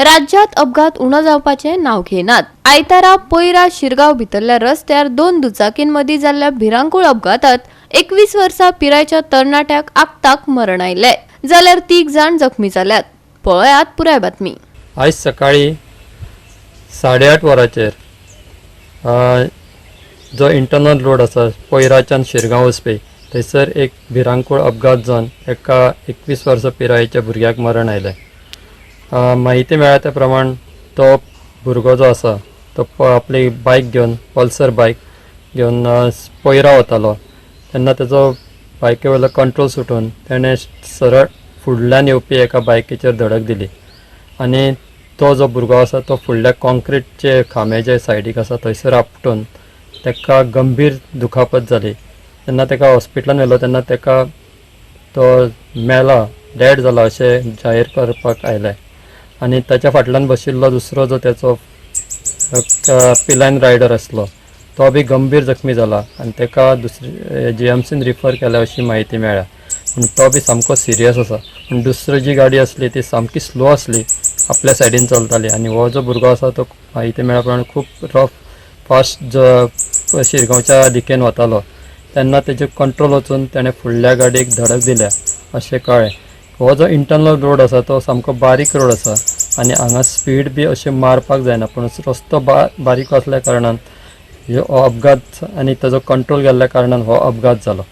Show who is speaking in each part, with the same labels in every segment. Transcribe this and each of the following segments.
Speaker 1: राज्यात अपघात उणो जावपाचे नाव घेनात। आयतारा पैरा शिरगाव भितरल्या रस्त्यार दोन दुचाकींमदी जाल्ल्या भिरांकूळ अपघातात 21 वर्सां पिरायेच्या तरणाट्याक आगताक मरण आयले, जाल्यार 3 जाण जखमी जाल्यात। पळयात पुराय बातमी।
Speaker 2: आज सकाळी 8:30 वरांचेर जो इंटरनल रोड आसा पैराच्यान शिरगांव वचपी थंयसर एक भिरांकूळ अपघात जावन एका 21 वर्सां पिरायेच्या भुरग्याक मरण आयलें। माहिती मेळ्ळ्या त्या प्रमाण तो भुरगो जो आसा तो आपली बायक घेवन पल्सर बायक घेवन पैरा वतालो तेन्ना तेजो बायके वयलो कंट्रोल सुटून तेणें सरळ फुडल्यान येवपी एका बायकीचेर धडक दिली आनी तो जो भुरगो आसा तो फुडल्या कॉन्क्रीटचे खांबे जे सायडीक आसा थंयसर आपटून तेका गंभीर दुखापत जाली। तेन्ना तेका हॉस्पिटलान व्हेलो तेन्ना तेका तो मेला डेड जाला अशें जाहीर करपाक आयलें आनी ताच्या फाटल्यान बशिल्लो दुसरो जो तेचो पिलायन रायडर आसलो तो बी गंभीर जखमी जाला आनी तेका दुसरी GMCन रिफर केल्या अशी माहिती मेळ्ळ्या। पूण तो बी सामको सिरियस आसा। पूण दुसरी जी गाडी आसली ती सामकी स्लो आसली, आपल्या सायडीन चलताली आनी हो जो भुरगो आसा तो माहिती मेळ्ळ्या प्रमाणे खूब रफ फास्ट जो शिरगांवच्या दिकेन वतालो तेन्ना तेजे कंट्रोल वचून तेणें फुडल्या गाडयेक धडक दिल्या अशें कळ्ळें। हो जो इंटरनल रोड आसा तो सामको बारीक रोड आसा आनी हांगा स्पीड बी अशें मारपाक जायना, पूण रस्तो बारीक आसल्या कारणान हो अपघात आनी ताजो कंट्रोल गेल्ल्या कारणान हो अपघात जालो।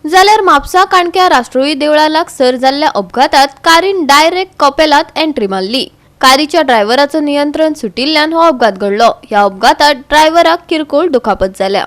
Speaker 1: जाल्यार म्हापसा काणक्या राष्ट्रोही देवळा लागसर जाल्ल्या अपघातात कारीन डायरेक्ट कपेलात एंट्री मारली। कारीच्या ड्रायव्हराचो नियंत्रण सुटिल्ल्यान हो अपघात घडलो। ह्या अपघातात ड्रायव्हराक किरकोळ दुखापत जाल्या।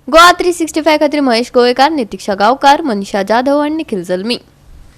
Speaker 1: गोवा 365 खातीर महेश गोवेकार, नितीक्षा गावकार, मनीषा जाधव आणि निखिल जल्मी।